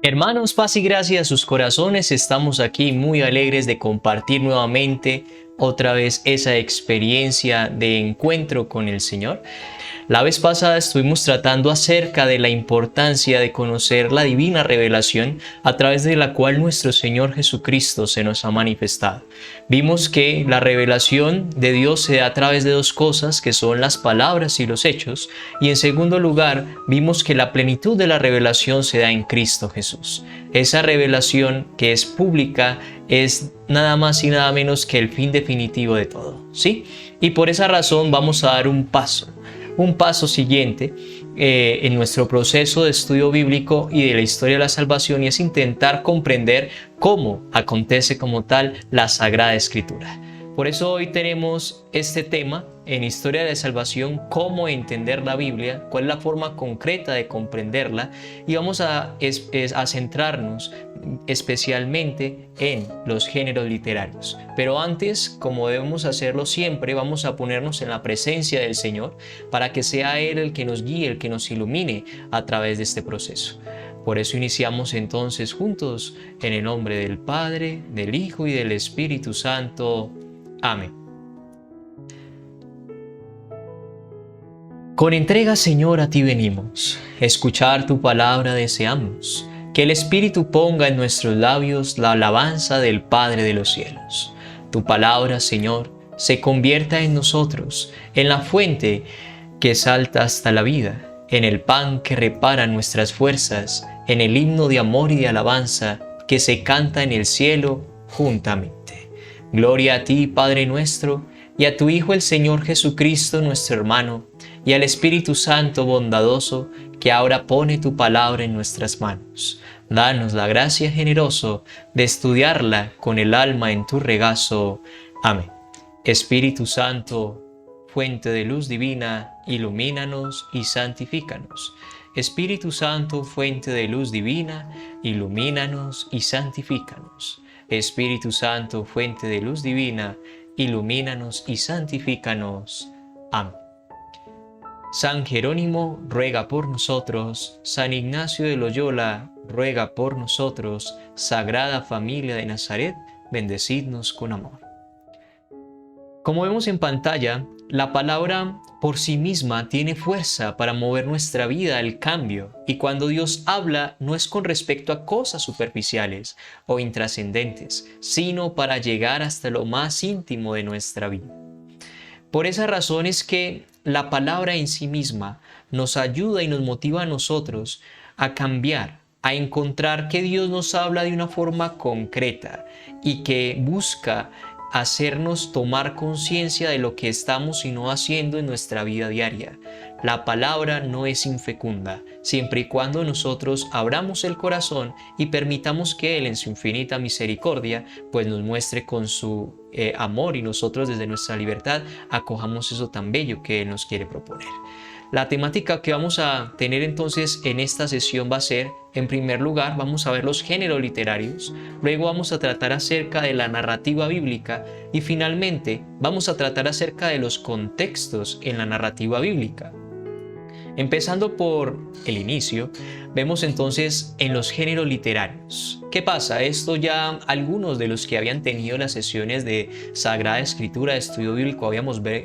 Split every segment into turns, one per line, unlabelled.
Hermanos, paz y gracia a sus corazones. Estamos aquí muy alegres de compartir nuevamente otra vez esa experiencia de encuentro con el Señor. La vez pasada estuvimos tratando acerca de la importancia de conocer la divina revelación a través de la cual nuestro Señor Jesucristo se nos ha manifestado. Vimos que la revelación de Dios se da a través de dos cosas, que son las palabras y los hechos, y en segundo lugar vimos que la plenitud de la revelación se da en Cristo Jesús. Esa revelación que es pública es nada más y nada menos que el fin definitivo de todo, ¿sí? Y por esa razón vamos a dar un paso siguiente en nuestro proceso de estudio bíblico y de la historia de la salvación, y es intentar comprender cómo acontece como tal la Sagrada Escritura. Por eso hoy tenemos este tema en Historia de la Salvación: cómo entender la Biblia, cuál es la forma concreta de comprenderla, y vamos a centrarnos especialmente en los géneros literarios. Pero antes, como debemos hacerlo siempre, vamos a ponernos en la presencia del Señor para que sea Él el que nos guíe, el que nos ilumine a través de este proceso. Por eso iniciamos entonces juntos en el nombre del Padre, del Hijo y del Espíritu Santo. Amén. Con entrega, Señor, a ti venimos. Escuchar tu palabra deseamos. Que el Espíritu ponga en nuestros labios la alabanza del Padre de los cielos. Tu palabra, Señor, se convierta en nosotros, en la fuente que salta hasta la vida, en el pan que repara nuestras fuerzas, en el himno de amor y de alabanza que se canta en el cielo juntamente. Gloria a ti, Padre nuestro, y a tu Hijo el Señor Jesucristo, nuestro hermano, y al Espíritu Santo bondadoso, que ahora pone tu palabra en nuestras manos. Danos la gracia generosa de estudiarla con el alma en tu regazo. Amén. Espíritu Santo, fuente de luz divina, ilumínanos y santifícanos. Espíritu Santo, fuente de luz divina, ilumínanos y santifícanos. Espíritu Santo, fuente de luz divina, ilumínanos y santifícanos. Amén. San Jerónimo, ruega por nosotros. San Ignacio de Loyola, ruega por nosotros. Sagrada Familia de Nazaret, bendecidnos con amor. Como vemos en pantalla, la palabra por sí misma tiene fuerza para mover nuestra vida al cambio, y cuando Dios habla no es con respecto a cosas superficiales o intrascendentes, sino para llegar hasta lo más íntimo de nuestra vida. Por esa razón es que la palabra en sí misma nos ayuda y nos motiva a nosotros a cambiar, a encontrar que Dios nos habla de una forma concreta y que busca hacernos tomar conciencia de lo que estamos y no haciendo en nuestra vida diaria. La palabra no es infecunda, siempre y cuando nosotros abramos el corazón y permitamos que Él, en su infinita misericordia, pues nos muestre con su amor, y nosotros desde nuestra libertad acojamos eso tan bello que Él nos quiere proponer. La temática que vamos a tener entonces en esta sesión va a ser, en primer lugar, vamos a ver los géneros literarios, luego vamos a tratar acerca de la narrativa bíblica y finalmente vamos a tratar acerca de los contextos en la narrativa bíblica. Empezando por el inicio, vemos entonces en los géneros literarios. ¿Qué pasa? Esto ya algunos de los que habían tenido las sesiones de Sagrada Escritura, de estudio bíblico,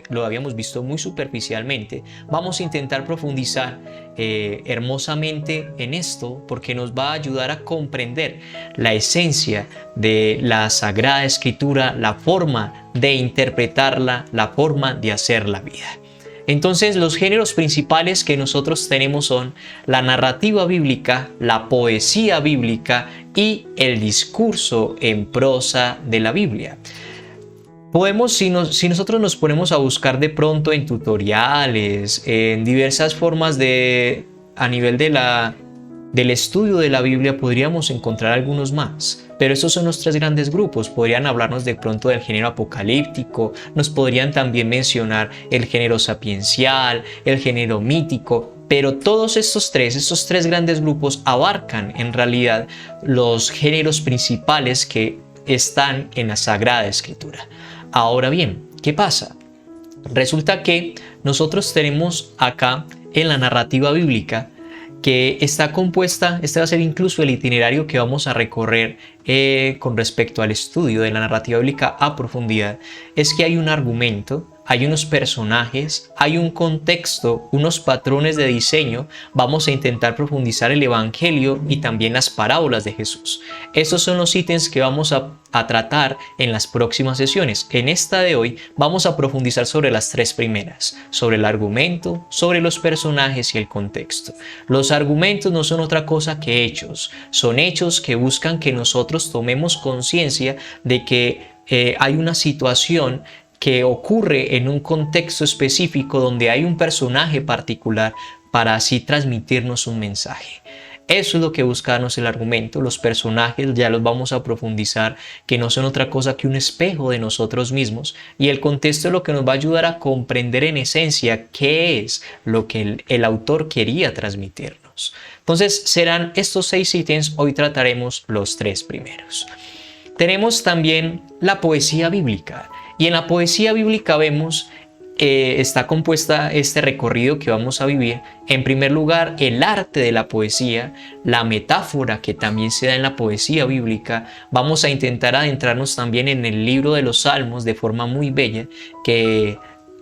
lo habíamos visto muy superficialmente. Vamos a intentar profundizar hermosamente en esto, porque nos va a ayudar a comprender la esencia de la Sagrada Escritura, la forma de interpretarla, la forma de hacer la vida. Entonces, los géneros principales que nosotros tenemos son la narrativa bíblica, la poesía bíblica y el discurso en prosa de la Biblia. Si nosotros nos ponemos a buscar de pronto en tutoriales, en diversas formas a nivel del estudio de la Biblia, podríamos encontrar algunos más. Pero estos son los tres grandes grupos. Podrían hablarnos de pronto del género apocalíptico, nos podrían también mencionar el género sapiencial, el género mítico, pero todos estos tres grandes grupos abarcan en realidad los géneros principales que están en la Sagrada Escritura. Ahora bien, ¿qué pasa? Resulta que nosotros tenemos acá en la narrativa bíblica que está compuesta, este va a ser incluso el itinerario que vamos a recorrer con respecto al estudio de la narrativa bíblica a profundidad, es que hay un argumento, hay unos personajes, hay un contexto, unos patrones de diseño. Vamos a intentar profundizar el Evangelio y también las parábolas de Jesús. Estos son los ítems que vamos a tratar en las próximas sesiones. En esta de hoy vamos a profundizar sobre las tres primeras, sobre el argumento, sobre los personajes y el contexto. Los argumentos no son otra cosa que hechos, son hechos que buscan que nosotros tomemos conciencia de que hay una situación que ocurre en un contexto específico donde hay un personaje particular para así transmitirnos un mensaje. Eso es lo que buscarnos el argumento. Los personajes ya los vamos a profundizar, que no son otra cosa que un espejo de nosotros mismos, y el contexto es lo que nos va a ayudar a comprender en esencia qué es lo que el autor quería transmitirnos. Entonces serán estos 6 ítems. Hoy trataremos los 3 primeros. Tenemos también la poesía bíblica, y en la poesía bíblica vemos está compuesta este recorrido que vamos a vivir. En primer lugar, el arte de la poesía, la metáfora que también se da en la poesía bíblica. Vamos a intentar adentrarnos también en el libro de los Salmos de forma muy bella, que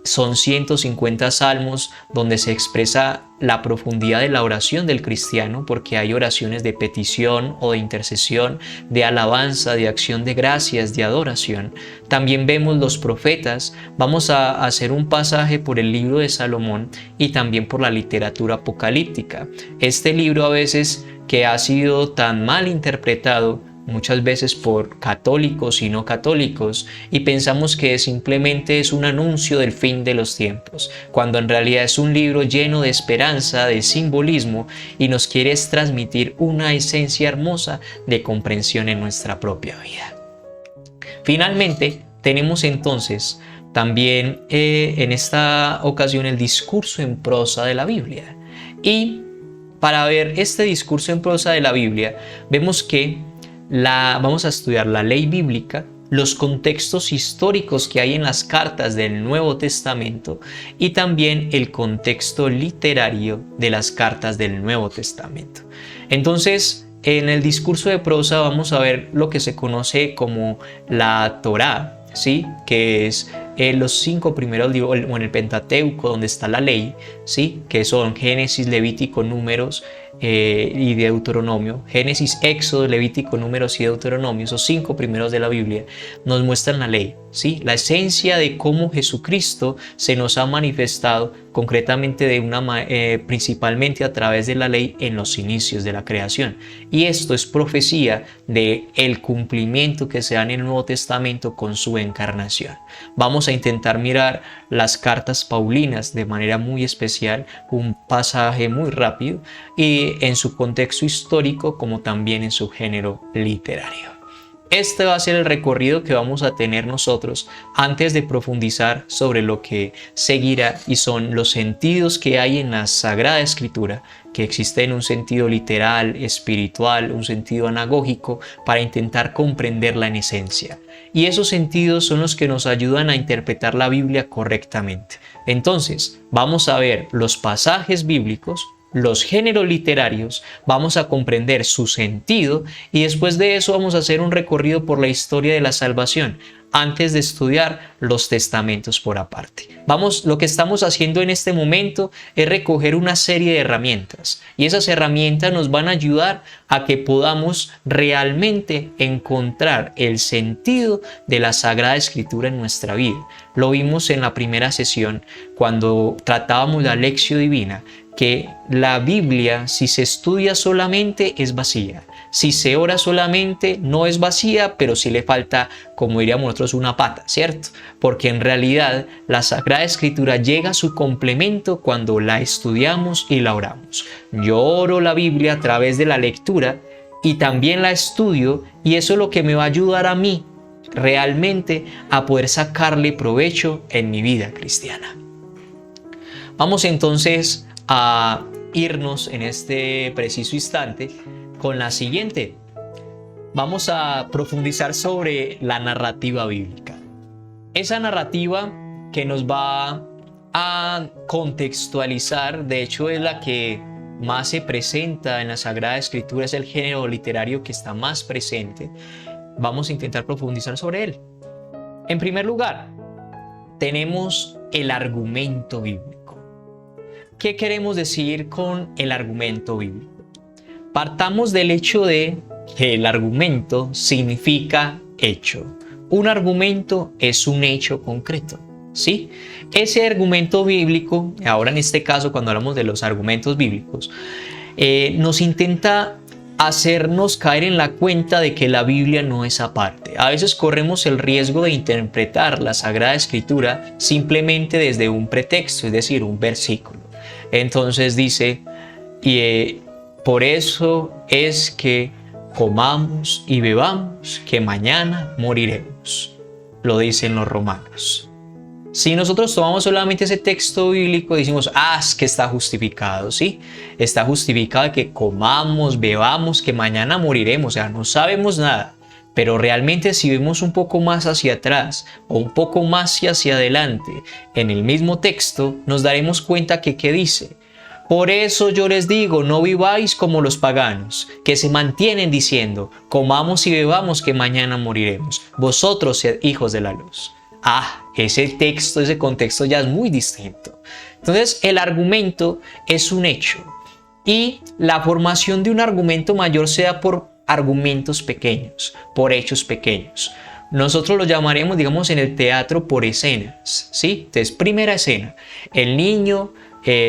son 150 salmos donde se expresa la profundidad de la oración del cristiano, porque hay oraciones de petición o de intercesión, de alabanza, de acción de gracias, de adoración. También vemos los profetas. Vamos a hacer un pasaje por el libro de Salomón y también por la literatura apocalíptica. Este libro a veces que ha sido tan mal interpretado muchas veces por católicos y no católicos, y pensamos que simplemente es un anuncio del fin de los tiempos, cuando en realidad es un libro lleno de esperanza, de simbolismo, y nos quiere transmitir una esencia hermosa de comprensión en nuestra propia vida. Finalmente, tenemos entonces también en esta ocasión el discurso en prosa de la Biblia. Y para ver este discurso en prosa de la Biblia, vemos que vamos a estudiar la ley bíblica, los contextos históricos que hay en las cartas del Nuevo Testamento y también el contexto literario de las cartas del Nuevo Testamento. Entonces, en el discurso de prosa vamos a ver lo que se conoce como la Torá, ¿sí? Que es los 5 primeros libros, o en el Pentateuco, donde está la ley, ¿sí? Que son Génesis, Levítico, Números y Deuteronomio. Génesis, Éxodo, Levítico, Números y Deuteronomio, esos 5 primeros de la Biblia, nos muestran la ley, ¿sí? La esencia de cómo Jesucristo se nos ha manifestado concretamente principalmente a través de la ley en los inicios de la creación. Y esto es profecía de el cumplimiento que se da en el Nuevo Testamento con su encarnación. Vamos a intentar mirar las cartas paulinas de manera muy especial, un pasaje muy rápido, y en su contexto histórico como también en su género literario. Este va a ser el recorrido que vamos a tener nosotros antes de profundizar sobre lo que seguirá, y son los sentidos que hay en la Sagrada Escritura, que existen un sentido literal, espiritual, un sentido anagógico, para intentar comprenderla en esencia. Y esos sentidos son los que nos ayudan a interpretar la Biblia correctamente. Entonces, vamos a ver los pasajes bíblicos, los géneros literarios, vamos a comprender su sentido, y después de eso vamos a hacer un recorrido por la historia de la salvación antes de estudiar los testamentos por aparte. Lo que estamos haciendo en este momento es recoger una serie de herramientas, y esas herramientas nos van a ayudar a que podamos realmente encontrar el sentido de la Sagrada Escritura en nuestra vida. Lo vimos en la primera sesión cuando tratábamos la Lectio Divina, que la Biblia, si se estudia solamente, es vacía. Si se ora solamente, no es vacía, pero sí le falta, como diríamos nosotros, una pata, ¿cierto? Porque en realidad la Sagrada Escritura llega a su complemento cuando la estudiamos y la oramos. Yo oro la Biblia a través de la lectura y también la estudio, y eso es lo que me va a ayudar a mí realmente a poder sacarle provecho en mi vida cristiana. Vamos entonces a irnos en este preciso instante con la siguiente. Vamos a profundizar sobre la narrativa bíblica. Esa narrativa que nos va a contextualizar, de hecho es la que más se presenta en la Sagrada Escritura, es el género literario que está más presente, vamos a intentar profundizar sobre él. En primer lugar, tenemos el argumento bíblico. ¿Qué queremos decir con el argumento bíblico? Partamos del hecho de que el argumento significa hecho. Un argumento es un hecho concreto, ¿sí? Ese argumento bíblico, ahora en este caso cuando hablamos de los argumentos bíblicos, nos intenta hacernos caer en la cuenta de que la Biblia no es aparte. A veces corremos el riesgo de interpretar la Sagrada Escritura simplemente desde un pretexto, es decir, un versículo. Entonces dice, por eso es que comamos y bebamos, que mañana moriremos. Lo dicen los romanos. Si nosotros tomamos solamente ese texto bíblico, decimos, es que está justificado, ¿sí? Está justificado que comamos, bebamos, que mañana moriremos, o sea, no sabemos nada. Pero realmente si vemos un poco más hacia atrás o un poco más hacia adelante en el mismo texto, nos daremos cuenta que ¿qué dice? Por eso yo les digo, no viváis como los paganos, que se mantienen diciendo, comamos y bebamos que mañana moriremos. Vosotros sed hijos de la luz. Ese texto, ese contexto ya es muy distinto. Entonces, el argumento es un hecho. Y la formación de un argumento mayor se da por argumentos pequeños, por hechos pequeños. Nosotros lo llamaremos, digamos, en el teatro por escenas, ¿sí? Entonces, primera escena, el niño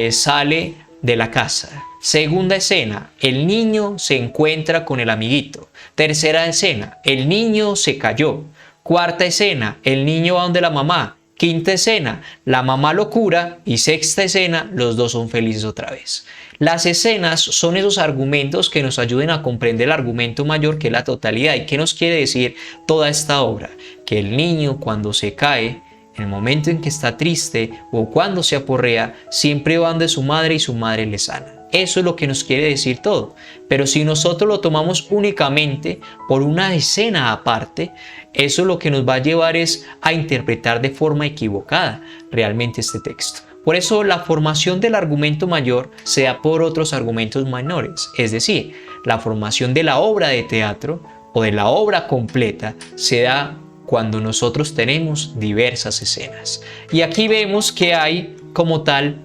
sale de la casa. Segunda escena, el niño se encuentra con el amiguito. Tercera escena, el niño se cayó. Cuarta escena, el niño va donde la mamá. Quinta escena, la mamá lo cura. Y sexta escena, los dos son felices otra vez. Las escenas son esos argumentos que nos ayuden a comprender el argumento mayor, que es la totalidad. ¿Y qué nos quiere decir toda esta obra? Que el niño, cuando se cae, en el momento en que está triste o cuando se aporrea, siempre va donde su madre y su madre le sana. Eso es lo que nos quiere decir todo. Pero si nosotros lo tomamos únicamente por una escena aparte, eso lo que nos va a llevar es a interpretar de forma equivocada realmente este texto. Por eso la formación del argumento mayor se da por otros argumentos menores. Es decir, la formación de la obra de teatro o de la obra completa se da cuando nosotros tenemos diversas escenas. Y aquí vemos que hay como tal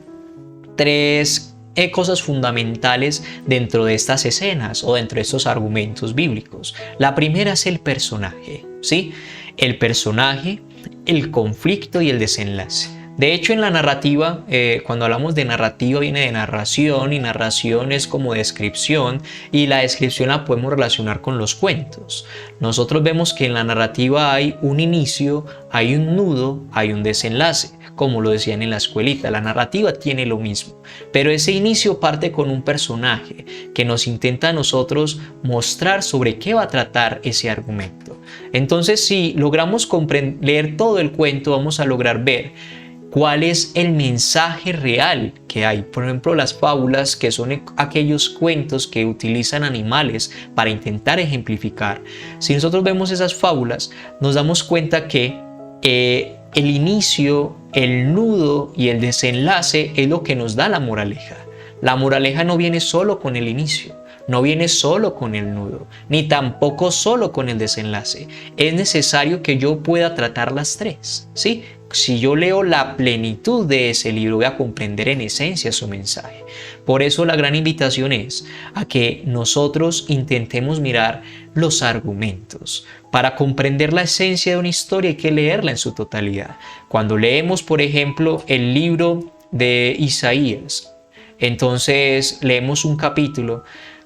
tres cosas fundamentales dentro de estas escenas o dentro de estos argumentos bíblicos. La primera es el personaje, ¿sí? El personaje, el conflicto y el desenlace. De hecho, en la narrativa, cuando hablamos de narrativa, viene de narración, y narración es como descripción, y la descripción la podemos relacionar con los cuentos. Nosotros vemos que en la narrativa hay un inicio, hay un nudo, hay un desenlace, como lo decían en la escuelita. La narrativa tiene lo mismo, pero ese inicio parte con un personaje que nos intenta a nosotros mostrar sobre qué va a tratar ese argumento. Entonces, si logramos leer todo el cuento, vamos a lograr ver cuál es el mensaje real que hay. Por ejemplo, las fábulas, que son aquellos cuentos que utilizan animales para intentar ejemplificar. Si nosotros vemos esas fábulas, nos damos cuenta que el inicio, el nudo y el desenlace es lo que nos da la moraleja. La moraleja no viene solo con el inicio, no viene solo con el nudo, ni tampoco solo con el desenlace. Es necesario que yo pueda tratar las tres, ¿sí? Si yo leo la plenitud de ese libro, voy a comprender en esencia su mensaje. Por eso la gran invitación es a que nosotros intentemos mirar los argumentos. Para comprender la esencia de una historia hay que leerla en su totalidad. Cuando leemos, por ejemplo, el libro de Isaías, entonces leemos un capítulo,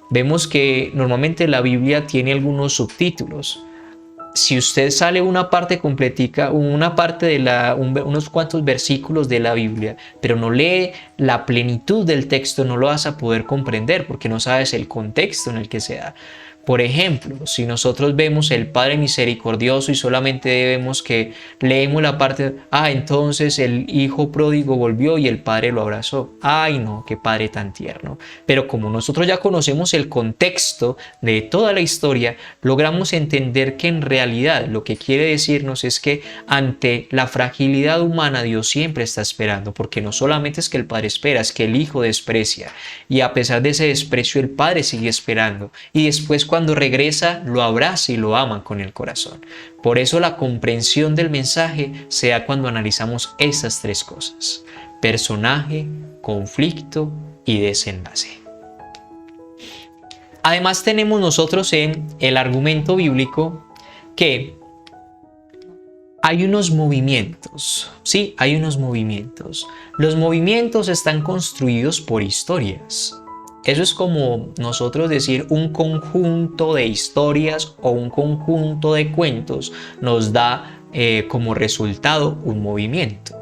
vemos que normalmente la Biblia tiene algunos subtítulos. Si usted sale una parte completica, una parte de unos cuantos versículos de la Biblia, pero no lee la plenitud del texto, no lo vas a poder comprender porque no sabes el contexto en el que se da. Por ejemplo, si nosotros vemos el Padre misericordioso y solamente vemos que leemos la parte, entonces el hijo pródigo volvió y el padre lo abrazó. Ay, no, qué padre tan tierno. Pero como nosotros ya conocemos el contexto de toda la historia, logramos entender que en realidad lo que quiere decirnos es que ante la fragilidad humana Dios siempre está esperando, porque no solamente es que el padre espera, es que el hijo desprecia. Y a pesar de ese desprecio, el padre sigue esperando. Y después, cuando regresa, lo abraza y lo ama con el corazón. Por eso la comprensión del mensaje se da cuando analizamos estas tres cosas: personaje, conflicto y desenlace. Además tenemos nosotros en el argumento bíblico que hay unos movimientos, sí, hay unos movimientos. Los movimientos están construidos por historias. Eso es como nosotros decir un conjunto de historias o un conjunto de cuentos nos da como resultado un movimiento.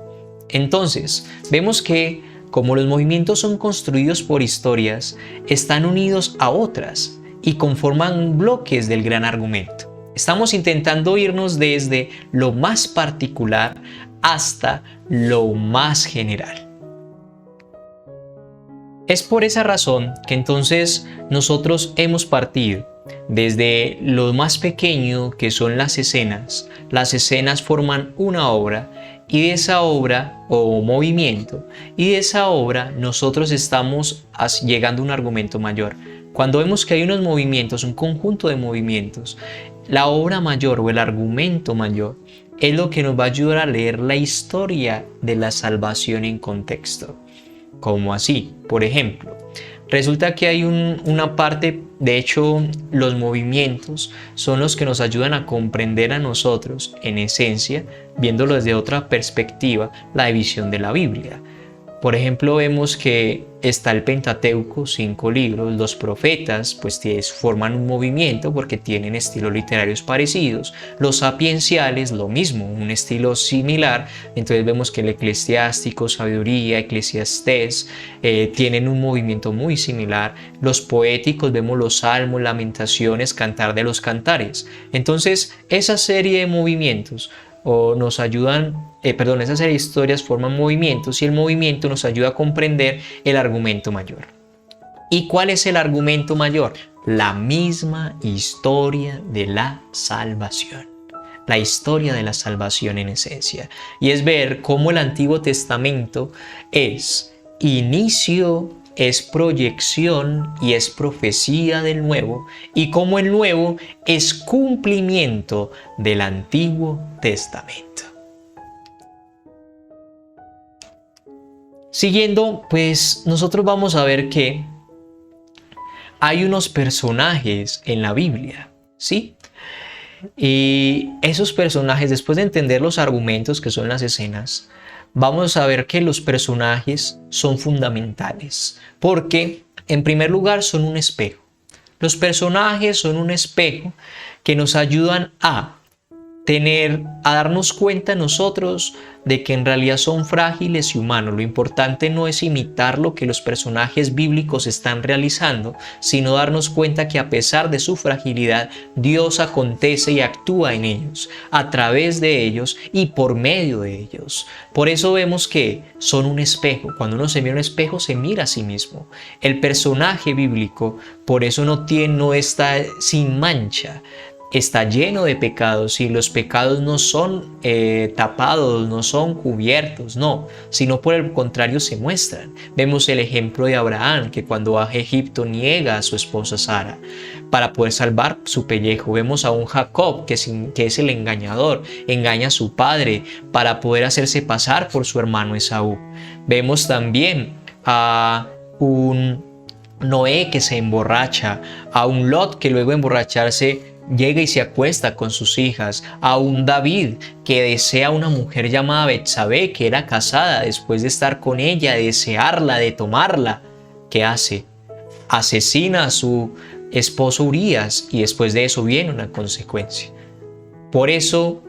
Entonces, vemos que como los movimientos son construidos por historias, están unidos a otras y conforman bloques del gran argumento. Estamos intentando irnos desde lo más particular hasta lo más general. Es por esa razón que entonces nosotros hemos partido desde lo más pequeño, que son las escenas. Las escenas forman una obra, y de esa obra o movimiento, y de esa obra nosotros estamos llegando a un argumento mayor. Cuando vemos que hay unos movimientos, un conjunto de movimientos, la obra mayor o el argumento mayor es lo que nos va a ayudar a leer la historia de la salvación en contexto. ¿Cómo así? Por ejemplo, resulta que hay una parte, de hecho, los movimientos son los que nos ayudan a comprender a nosotros, en esencia, viéndolo desde otra perspectiva, la visión de la Biblia. Por ejemplo, vemos que está el Pentateuco, 5 libros, los profetas, pues forman un movimiento porque tienen estilos literarios parecidos, los sapienciales, lo mismo, un estilo similar. Entonces vemos que el Eclesiástico, Sabiduría, Eclesiastés, tienen un movimiento muy similar. Los poéticos, vemos los Salmos, Lamentaciones, Cantar de los Cantares. Entonces, esa serie de movimientos nos ayudan, esa serie de historias forman movimientos y el movimiento nos ayuda a comprender el argumento mayor. ¿Y cuál es el argumento mayor? La misma historia de la salvación. La historia de la salvación en esencia. Y es ver cómo el Antiguo Testamento es inicio, es proyección y es profecía del Nuevo, y como el Nuevo es cumplimiento del Antiguo Testamento. Siguiendo, pues nosotros vamos a ver que hay unos personajes en la Biblia, ¿sí? Y esos personajes, después de entender los argumentos que son las escenas, vamos a ver que los personajes son fundamentales, porque en primer lugar son un espejo. Los personajes son un espejo que nos ayudan a darnos cuenta nosotros de que en realidad son frágiles y humanos. Lo importante no es imitar lo que los personajes bíblicos están realizando, sino darnos cuenta que a pesar de su fragilidad, Dios acontece y actúa en ellos, a través de ellos y por medio de ellos. Por eso vemos que son un espejo. Cuando uno se mira en un espejo, se mira a sí mismo. El personaje bíblico, por eso no está sin mancha. Está lleno de pecados, y los pecados no son tapados, no son cubiertos, no, sino por el contrario se muestran. Vemos el ejemplo de Abraham, que cuando va a Egipto niega a su esposa Sara para poder salvar su pellejo. Vemos a un Jacob que es el engañador, engaña a su padre para poder hacerse pasar por su hermano Esaú. Vemos también a un Noé que se emborracha, a un Lot que luego de emborracharse llega y se acuesta con sus hijas, a un David que desea una mujer llamada Betsabé, que era casada, después de estar con ella, de desearla, de tomarla. ¿Qué hace? Asesina a su esposo Urías, y después de eso viene una consecuencia. Por eso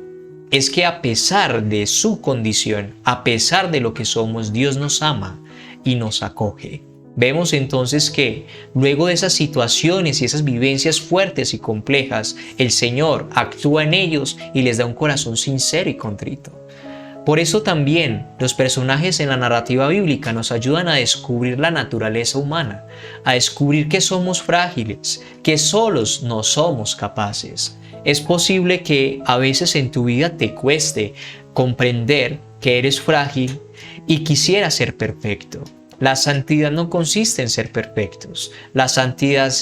es que a pesar de su condición, a pesar de lo que somos, Dios nos ama y nos acoge. Vemos entonces que luego de esas situaciones y esas vivencias fuertes y complejas, el Señor actúa en ellos y les da un corazón sincero y contrito. Por eso también los personajes en la narrativa bíblica nos ayudan a descubrir la naturaleza humana, a descubrir que somos frágiles, que solos no somos capaces. Es posible que a veces en tu vida te cueste comprender que eres frágil y quisieras ser perfecto. La santidad no consiste en ser perfectos. La santidad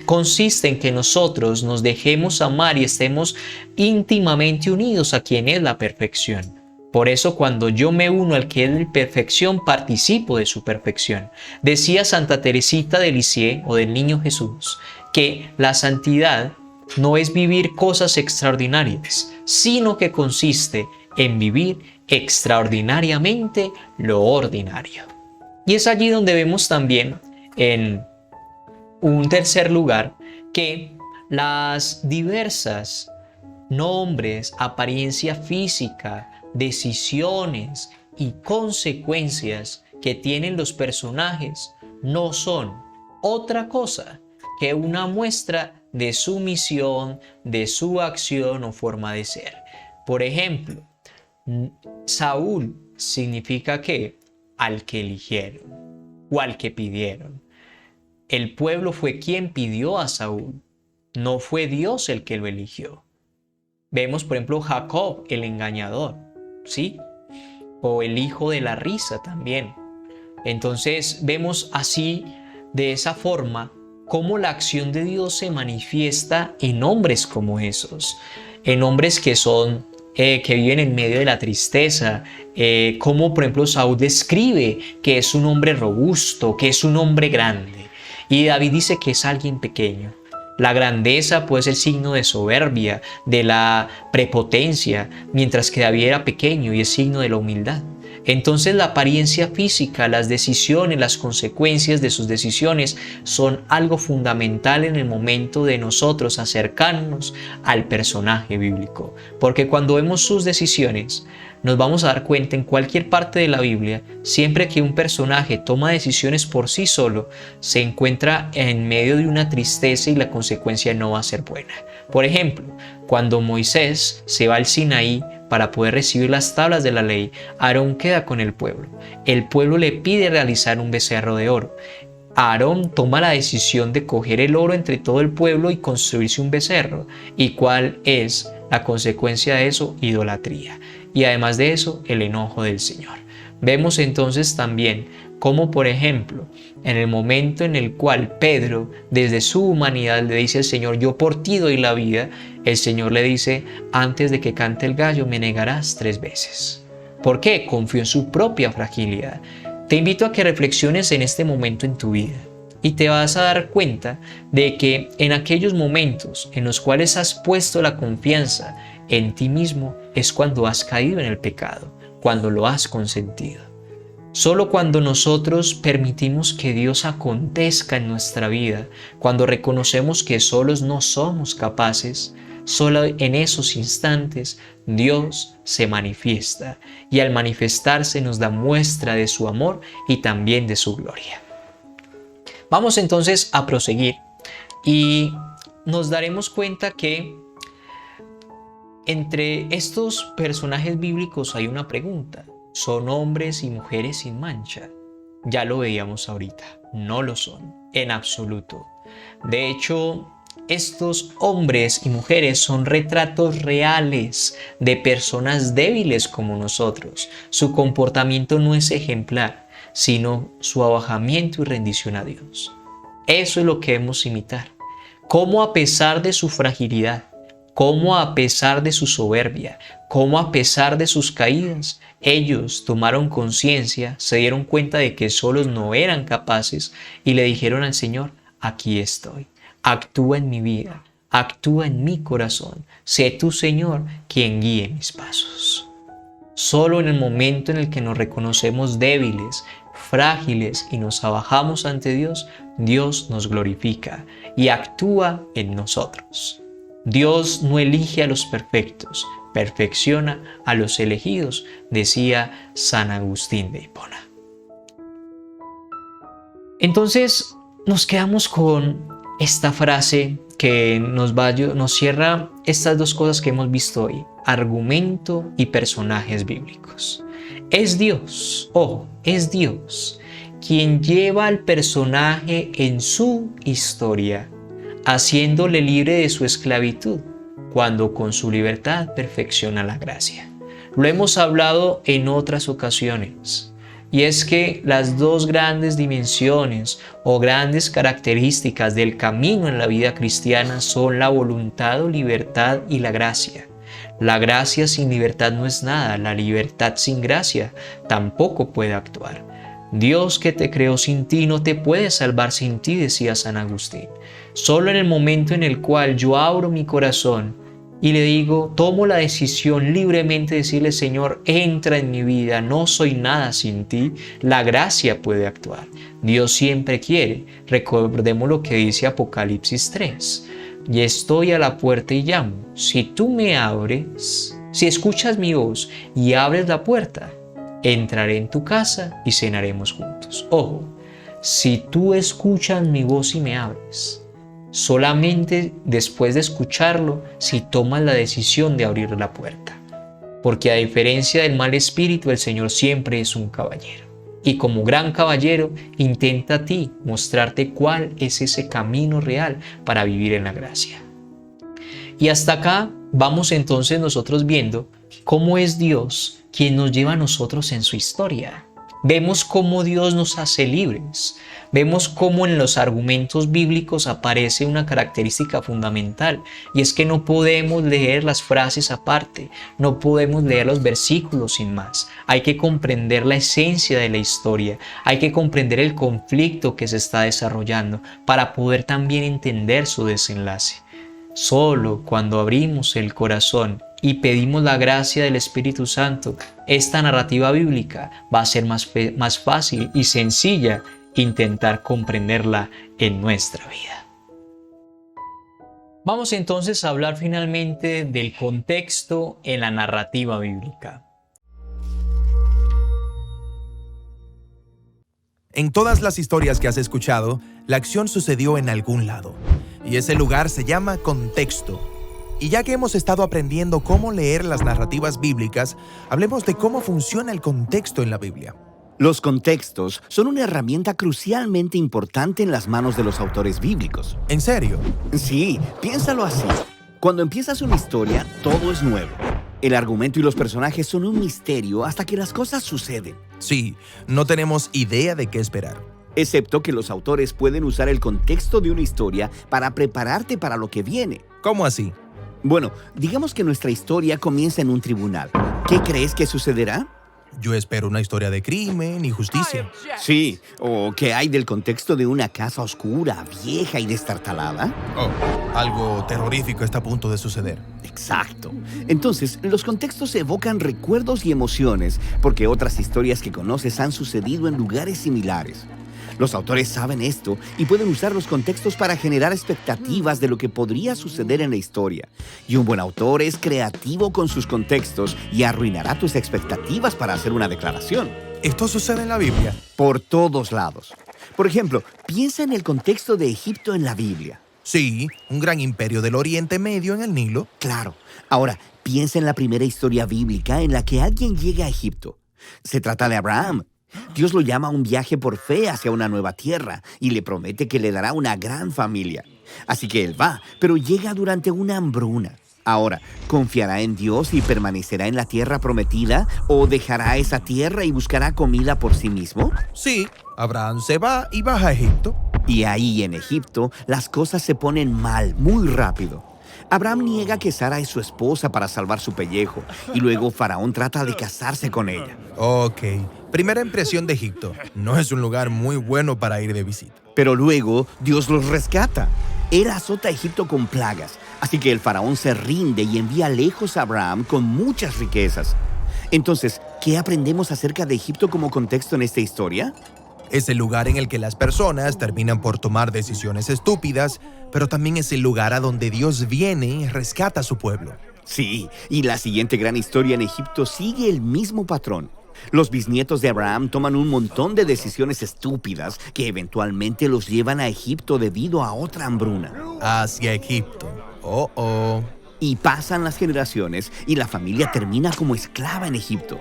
consiste en que nosotros nos dejemos amar y estemos íntimamente unidos a quien es la perfección. Por eso cuando yo me uno al que es la perfección, participo de su perfección. Decía Santa Teresita de Lisieux o del Niño Jesús que la santidad no es vivir cosas extraordinarias, sino que consiste en vivir extraordinariamente lo ordinario. Y es allí donde vemos también, en un tercer lugar, que las diversas nombres, apariencia física, decisiones y consecuencias que tienen los personajes no son otra cosa que una muestra de su misión, de su acción o forma de ser. Por ejemplo, Saúl significa que al que eligieron o al que pidieron. El pueblo fue quien pidió a Saúl, no fue Dios el que lo eligió. Vemos, por ejemplo, Jacob, el engañador, ¿sí? O el hijo de la risa también. Entonces vemos así, de esa forma, cómo la acción de Dios se manifiesta en hombres como esos, en hombres que son que viven en medio de la tristeza, como por ejemplo Saúl describe que es un hombre robusto, que es un hombre grande, y David dice que es alguien pequeño. La grandeza puede ser signo de soberbia, de la prepotencia, mientras que David era pequeño y es signo de la humildad. Entonces la apariencia física, las decisiones, las consecuencias de sus decisiones son algo fundamental en el momento de nosotros acercarnos al personaje bíblico. Porque cuando vemos sus decisiones, nos vamos a dar cuenta en cualquier parte de la Biblia, siempre que un personaje toma decisiones por sí solo, se encuentra en medio de una tristeza y la consecuencia no va a ser buena. Por ejemplo, cuando Moisés se va al Sinaí para poder recibir las tablas de la ley, Aarón queda con el pueblo. El pueblo le pide realizar un becerro de oro. Aarón toma la decisión de coger el oro entre todo el pueblo y construirse un becerro. ¿Y cuál es la consecuencia de eso? Idolatría. Y además de eso, el enojo del Señor. Vemos entonces también cómo, por ejemplo, en el momento en el cual Pedro, desde su humanidad, le dice al Señor: yo por ti doy la vida, el Señor le dice: antes de que cante el gallo me negarás 3 veces. ¿Por qué? Confió en su propia fragilidad. Te invito a que reflexiones en este momento en tu vida y te vas a dar cuenta de que en aquellos momentos en los cuales has puesto la confianza en ti mismo es cuando has caído en el pecado, cuando lo has consentido. Solo cuando nosotros permitimos que Dios acontezca en nuestra vida, cuando reconocemos que solos no somos capaces, solo en esos instantes Dios se manifiesta, y al manifestarse nos da muestra de su amor y también de su gloria. Vamos entonces a proseguir y nos daremos cuenta que entre estos personajes bíblicos hay una pregunta: ¿son hombres y mujeres sin mancha? Ya lo veíamos ahorita, no lo son, en absoluto. De hecho, estos hombres y mujeres son retratos reales de personas débiles como nosotros. Su comportamiento no es ejemplar, sino su abajamiento y rendición a Dios. Eso es lo que debemos imitar. Cómo a pesar de su fragilidad, cómo a pesar de su soberbia, cómo a pesar de sus caídas, ellos tomaron conciencia, se dieron cuenta de que solos no eran capaces y le dijeron al Señor: aquí estoy, actúa en mi vida, actúa en mi corazón, sé tú, Señor, quien guíe mis pasos. Solo en el momento en el que nos reconocemos débiles, frágiles y nos abajamos ante Dios, Dios nos glorifica y actúa en nosotros. Dios no elige a los perfectos, perfecciona a los elegidos, decía San Agustín de Hipona. Entonces nos quedamos con esta frase que nos cierra estas dos cosas que hemos visto hoy: argumento y personajes bíblicos. Es Dios, ojo, es Dios quien lleva al personaje en su historia, haciéndole libre de su esclavitud, cuando con su libertad perfecciona la gracia. Lo hemos hablado en otras ocasiones, y es que las dos grandes dimensiones o grandes características del camino en la vida cristiana son la voluntad o libertad y la gracia. La gracia sin libertad no es nada, la libertad sin gracia tampoco puede actuar. Dios que te creó sin ti no te puede salvar sin ti, decía San Agustín. Solo en el momento en el cual yo abro mi corazón y le digo, tomo la decisión libremente de decirle, Señor, entra en mi vida, no soy nada sin ti, la gracia puede actuar. Dios siempre quiere. Recordemos lo que dice Apocalipsis 3. Y estoy a la puerta y llamo. Si tú me abres, si escuchas mi voz y abres la puerta, entraré en tu casa y cenaremos juntos. Ojo, si tú escuchas mi voz y me abres, solamente después de escucharlo, si tomas la decisión de abrir la puerta. Porque a diferencia del mal espíritu, el Señor siempre es un caballero. Y como gran caballero, intenta a ti mostrarte cuál es ese camino real para vivir en la gracia. Y hasta acá vamos entonces nosotros viendo cómo es Dios quien nos lleva a nosotros en su historia. Vemos cómo Dios nos hace libres. Vemos cómo en los argumentos bíblicos aparece una característica fundamental, y es que no podemos leer las frases aparte, no podemos leer los versículos sin más. Hay que comprender la esencia de la historia, hay que comprender el conflicto que se está desarrollando para poder también entender su desenlace. Solo cuando abrimos el corazón y pedimos la gracia del Espíritu Santo, esta narrativa bíblica va a ser más fácil y sencilla intentar comprenderla en nuestra vida. Vamos entonces a hablar finalmente del contexto en la narrativa bíblica.
En todas las historias que has escuchado, la acción sucedió en algún lado, y ese lugar se llama contexto. Y ya que hemos estado aprendiendo cómo leer las narrativas bíblicas, hablemos de cómo funciona el contexto en la Biblia.
Los contextos son una herramienta crucialmente importante en las manos de los autores bíblicos.
¿En serio?
Sí, piénsalo así. Cuando empiezas una historia, todo es nuevo. El argumento y los personajes son un misterio hasta que las cosas suceden.
Sí, no tenemos idea de qué esperar.
Excepto que los autores pueden usar el contexto de una historia para prepararte para lo que viene.
¿Cómo así?
Bueno, digamos que nuestra historia comienza en un tribunal. ¿Qué crees que sucederá?
Yo espero una historia de crimen y justicia.
Sí, o ¿qué hay del contexto de una casa oscura, vieja y destartalada?
Oh, algo terrorífico está a punto de suceder.
Exacto. Entonces, los contextos evocan recuerdos y emociones porque otras historias que conoces han sucedido en lugares similares. Los autores saben esto y pueden usar los contextos para generar expectativas de lo que podría suceder en la historia. Y un buen autor es creativo con sus contextos y arruinará tus expectativas para hacer una declaración.
¿Esto sucede en la Biblia?
Por todos lados. Por ejemplo, piensa en el contexto de Egipto en la Biblia.
Sí, un gran imperio del Oriente Medio en el Nilo.
Claro. Ahora, piensa en la primera historia bíblica en la que alguien llega a Egipto. Se trata de Abraham. Dios lo llama a un viaje por fe hacia una nueva tierra y le promete que le dará una gran familia. Así que él va, pero llega durante una hambruna. Ahora, ¿confiará en Dios y permanecerá en la tierra prometida o dejará esa tierra y buscará comida por sí mismo?
Sí, Abraham se va y baja a Egipto.
Y ahí en Egipto las cosas se ponen mal muy rápido. Abraham niega que Sara es su esposa para salvar su pellejo y luego Faraón trata de casarse con ella.
Ok, primera impresión de Egipto. No es un lugar muy bueno para ir de visita.
Pero luego Dios los rescata. Él azota a Egipto con plagas, así que el faraón se rinde y envía lejos a Abraham con muchas riquezas. Entonces, ¿qué aprendemos acerca de Egipto como contexto en esta historia?
Es el lugar en el que las personas terminan por tomar decisiones estúpidas, pero también es el lugar a donde Dios viene y rescata a su pueblo.
Sí, y la siguiente gran historia en Egipto sigue el mismo patrón. Los bisnietos de Abraham toman un montón de decisiones estúpidas que eventualmente los llevan a Egipto debido a otra hambruna.
Hacia Egipto. Oh, oh.
Y pasan las generaciones y la familia termina como esclava en Egipto.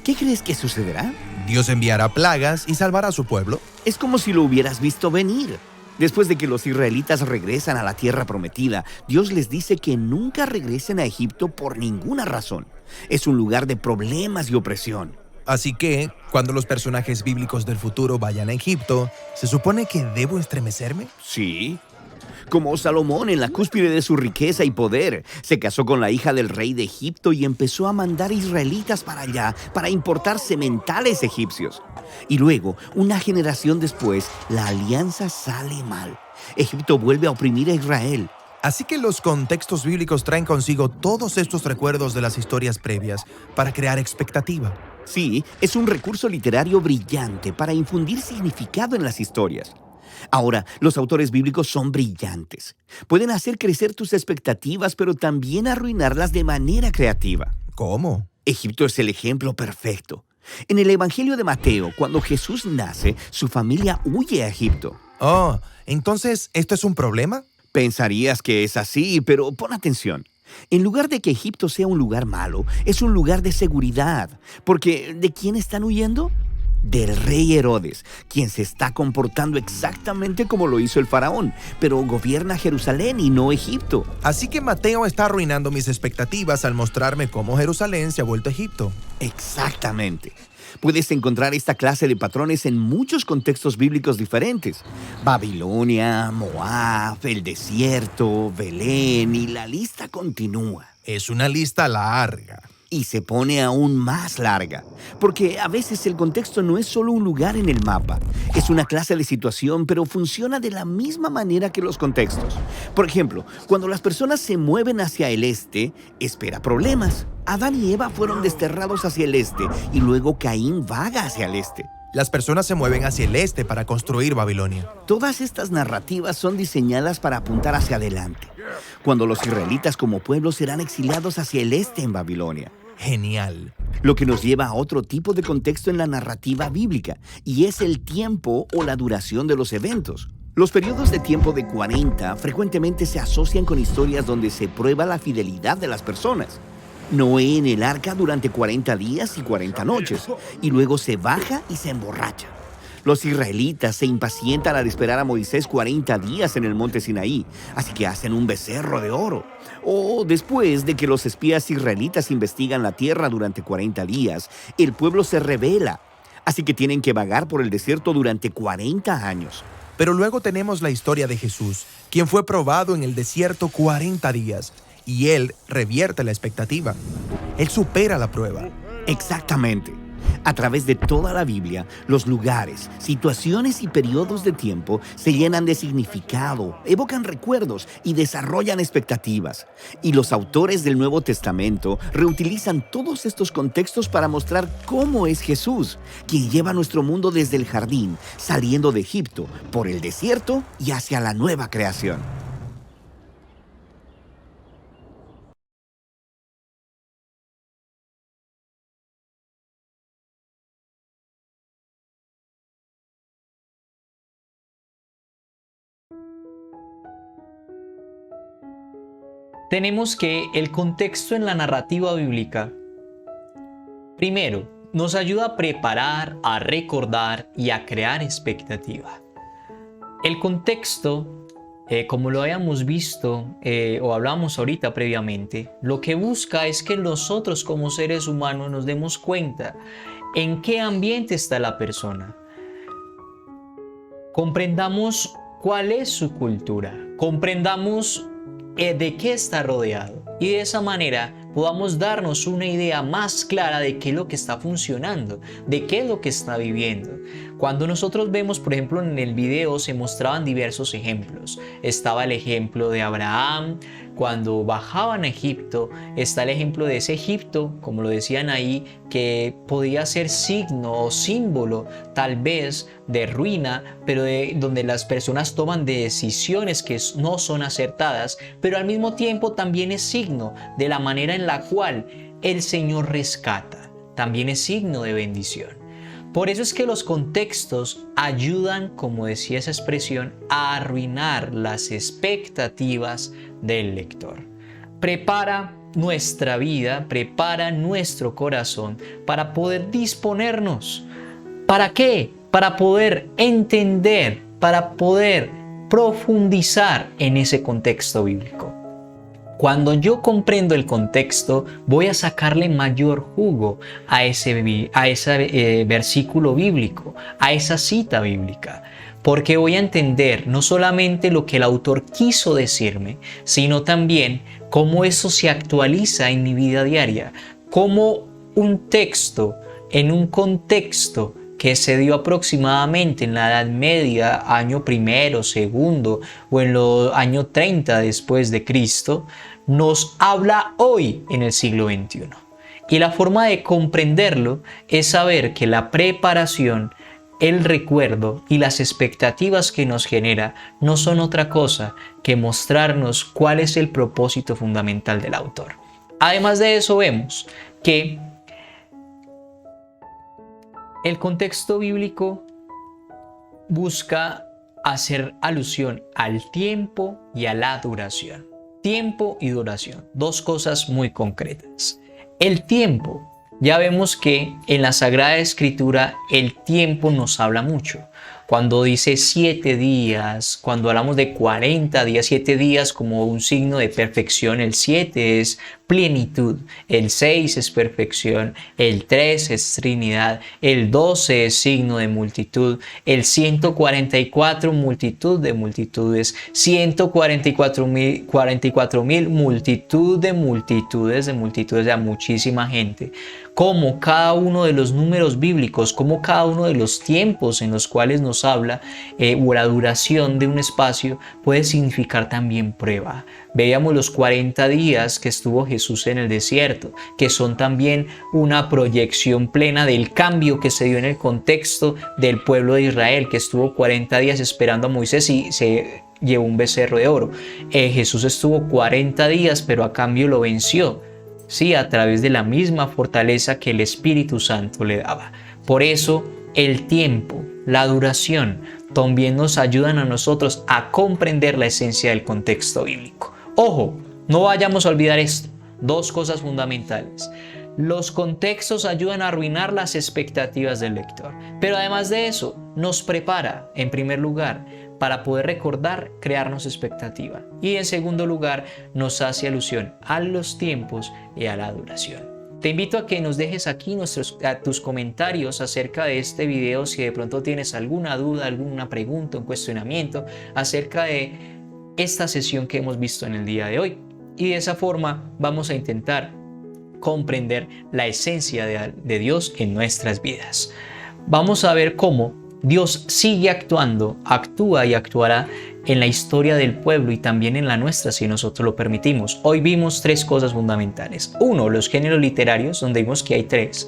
¿Qué crees que sucederá?
Dios enviará plagas y salvará a su pueblo.
Es como si lo hubieras visto venir. Después de que los israelitas regresan a la tierra prometida, Dios les dice que nunca regresen a Egipto por ninguna razón. Es un lugar de problemas y opresión.
Así que, cuando los personajes bíblicos del futuro vayan a Egipto, ¿se supone que debo estremecerme?
Sí. Como Salomón en la cúspide de su riqueza y poder, se casó con la hija del rey de Egipto y empezó a mandar israelitas para allá para importar sementales egipcios. Y luego, una generación después, la alianza sale mal. Egipto vuelve a oprimir a Israel.
Así que los contextos bíblicos traen consigo todos estos recuerdos de las historias previas para crear expectativa.
Sí, es un recurso literario brillante para infundir significado en las historias. Ahora, los autores bíblicos son brillantes. Pueden hacer crecer tus expectativas, pero también arruinarlas de manera creativa.
¿Cómo?
Egipto es el ejemplo perfecto. En el Evangelio de Mateo, cuando Jesús nace, su familia huye a Egipto.
Oh, entonces, ¿esto es un problema?
Pensarías que es así, pero pon atención. En lugar de que Egipto sea un lugar malo, es un lugar de seguridad. Porque, ¿de quién están huyendo? Del rey Herodes, quien se está comportando exactamente como lo hizo el faraón, pero gobierna Jerusalén y no Egipto.
Así que Mateo está arruinando mis expectativas al mostrarme cómo Jerusalén se ha vuelto Egipto.
Exactamente. Puedes encontrar esta clase de patrones en muchos contextos bíblicos diferentes. Babilonia, Moab, el desierto, Belén y la lista continúa.
Es una lista larga.
Y se pone aún más larga, porque a veces el contexto no es solo un lugar en el mapa, es una clase de situación, pero funciona de la misma manera que los contextos. Por ejemplo, cuando las personas se mueven hacia el este, espera problemas. Adán y Eva fueron desterrados hacia el este, y luego Caín vaga hacia el este.
Las personas se mueven hacia el este para construir Babilonia.
Todas estas narrativas son diseñadas para apuntar hacia adelante, cuando los israelitas como pueblo serán exiliados hacia el este en Babilonia.
Genial.
Lo que nos lleva a otro tipo de contexto en la narrativa bíblica, y es el tiempo o la duración de los eventos. Los periodos de tiempo de 40 frecuentemente se asocian con historias donde se prueba la fidelidad de las personas. Noé en el arca durante 40 días y 40 noches, y luego se baja y se emborracha. Los israelitas se impacientan al esperar a Moisés 40 días en el monte Sinaí, así que hacen un becerro de oro. O después de que los espías israelitas investigan la tierra durante 40 días, el pueblo se rebela, así que tienen que vagar por el desierto durante 40 años.
Pero luego tenemos la historia de Jesús, quien fue probado en el desierto 40 días, y él revierte la expectativa. Él supera la prueba.
Exactamente. A través de toda la Biblia, los lugares, situaciones y periodos de tiempo se llenan de significado, evocan recuerdos y desarrollan expectativas. Y los autores del Nuevo Testamento reutilizan todos estos contextos para mostrar cómo es Jesús, quien lleva nuestro mundo desde el jardín, saliendo de Egipto, por el desierto y hacia la nueva creación.
Tenemos que el contexto en la narrativa bíblica, primero, nos ayuda a preparar, a recordar y a crear expectativa. El contexto, como lo habíamos visto o hablamos ahorita previamente, lo que busca es que nosotros como seres humanos nos demos cuenta en qué ambiente está la persona. Comprendamos cuál es su cultura, comprendamos de qué está rodeado y de esa manera podamos darnos una idea más clara de qué es lo que está funcionando, de qué es lo que está viviendo. Cuando nosotros vemos, por ejemplo, en el video se mostraban diversos ejemplos. Estaba el ejemplo de Abraham cuando bajaban a Egipto, está el ejemplo de ese Egipto, como lo decían ahí, que podía ser signo o símbolo tal vez de ruina, pero donde las personas toman decisiones que no son acertadas, pero al mismo tiempo también es signo de la manera en la cual el Señor rescata. también es signo de bendición. Por eso es que los contextos ayudan, como decía esa expresión, a arruinar las expectativas del lector. Prepara nuestra vida, prepara nuestro corazón para poder disponernos. ¿Para qué? Para poder entender, para poder profundizar en ese contexto bíblico. Cuando yo comprendo el contexto, voy a sacarle mayor jugo a ese versículo bíblico, a esa cita bíblica, porque voy a entender no solamente lo que el autor quiso decirme, sino también cómo eso se actualiza en mi vida diaria, cómo un texto en un contexto que se dio aproximadamente en la Edad Media, año primero, segundo o en los años 30 después de Cristo, nos habla hoy en el siglo XXI. Y la forma de comprenderlo es saber que la preparación, el recuerdo y las expectativas que nos genera no son otra cosa que mostrarnos cuál es el propósito fundamental del autor. Además de eso, vemos que el contexto bíblico busca hacer alusión al tiempo y a la duración. Tiempo y duración, dos cosas muy concretas. El tiempo, ya vemos que en la Sagrada Escritura el tiempo nos habla mucho. Cuando dice 7 días, cuando hablamos de 40 días, 7 días como un signo de perfección, el 7 es plenitud, el 6 es perfección, el 3 es Trinidad, el 12 es signo de multitud, el 144 multitud de multitudes, 144.000 multitud de multitudes de muchísima gente. Como cada uno de los números bíblicos, como cada uno de los tiempos en los cuales nos habla o la duración de un espacio puede significar también prueba. Veíamos los 40 días que estuvo Jesús en el desierto, que son también una proyección plena del cambio que se dio en el contexto del pueblo de Israel, que estuvo 40 días esperando a Moisés y se llevó un becerro de oro. Jesús estuvo 40 días, pero a cambio lo venció, sí, a través de la misma fortaleza que el Espíritu Santo le daba. Por eso el tiempo, la duración, también nos ayudan a nosotros a comprender la esencia del contexto bíblico. Ojo, no vayamos a olvidar esto. Dos cosas fundamentales. Los contextos ayudan a arruinar las expectativas del lector, pero además de eso, nos prepara, en primer lugar, para poder recordar, crearnos expectativa. Y en segundo lugar, nos hace alusión a los tiempos y a la duración. Te invito a que nos dejes aquí tus comentarios acerca de este video si de pronto tienes alguna duda, alguna pregunta, un cuestionamiento acerca de esta sesión que hemos visto en el día de hoy. Y de esa forma vamos a intentar comprender la esencia de Dios en nuestras vidas. Vamos a ver cómo Dios sigue actuando, actúa y actuará en la historia del pueblo y también en la nuestra si nosotros lo permitimos. Hoy vimos 3 cosas fundamentales. 1, los géneros literarios, donde vimos que hay 3.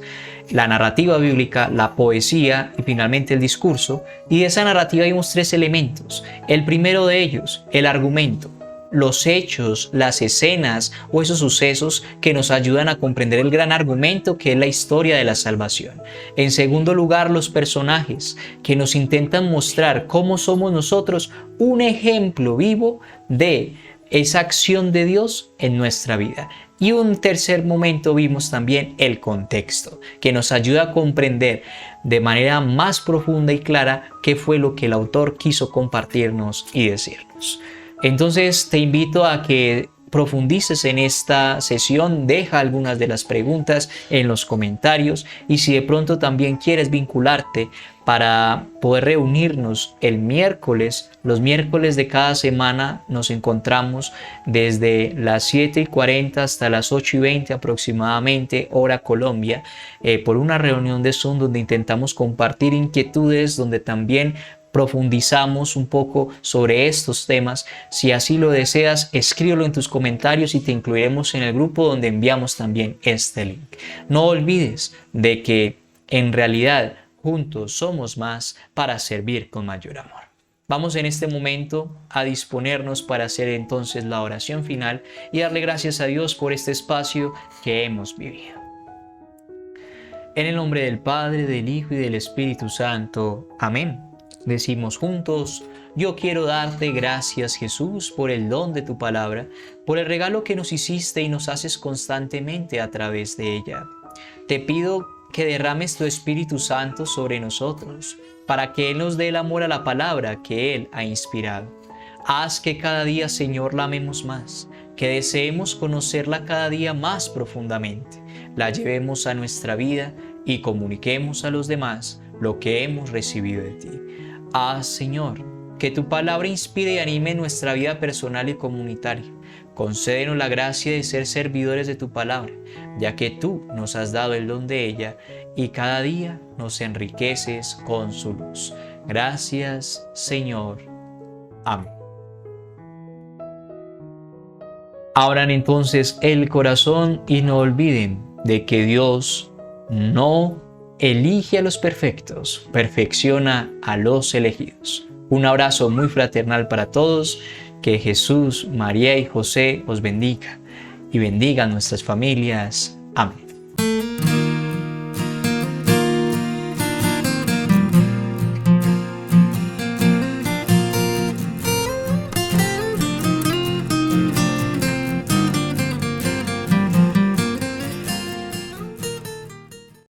La narrativa bíblica, la poesía y finalmente el discurso. Y de esa narrativa vimos 3 elementos. El primero de ellos, el argumento. Los hechos, las escenas o esos sucesos que nos ayudan a comprender el gran argumento que es la historia de la salvación. En segundo lugar, los personajes que nos intentan mostrar cómo somos nosotros un ejemplo vivo de esa acción de Dios en nuestra vida. Y un tercer momento vimos también el contexto, que nos ayuda a comprender de manera más profunda y clara qué fue lo que el autor quiso compartirnos y decirnos. Entonces te invito a que profundices en esta sesión, deja algunas de las preguntas en los comentarios y si de pronto también quieres vincularte para poder reunirnos el miércoles, los miércoles de cada semana nos encontramos desde las 7:40 hasta las 8:20 aproximadamente, hora Colombia, por una reunión de Zoom donde intentamos compartir inquietudes, donde también profundizamos un poco sobre estos temas. Si así lo deseas, escríbelo en tus comentarios y te incluiremos en el grupo donde enviamos también este link. No olvides de que en realidad juntos somos más para servir con mayor amor. Vamos en este momento a disponernos para hacer entonces la oración final y darle gracias a Dios por este espacio que hemos vivido. En el nombre del Padre, del Hijo y del Espíritu Santo. Amén. Decimos juntos: yo quiero darte gracias, Jesús, por el don de tu palabra, por el regalo que nos hiciste y nos haces constantemente a través de ella. Te pido que derrames tu Espíritu Santo sobre nosotros, para que Él nos dé el amor a la palabra que Él ha inspirado. Haz que cada día, Señor, la amemos más, que deseemos conocerla cada día más profundamente, la llevemos a nuestra vida y comuniquemos a los demás lo que hemos recibido de ti. Haz, Señor, que tu palabra inspire y anime nuestra vida personal y comunitaria. Concédenos la gracia de ser servidores de tu palabra, ya que tú nos has dado el don de ella y cada día nos enriqueces con su luz. Gracias, Señor. Amén. Abran entonces el corazón y no olviden de que Dios no elige a los perfectos, perfecciona a los elegidos. Un abrazo muy fraternal para todos. Que Jesús, María y José os bendiga y bendiga a nuestras familias. Amén.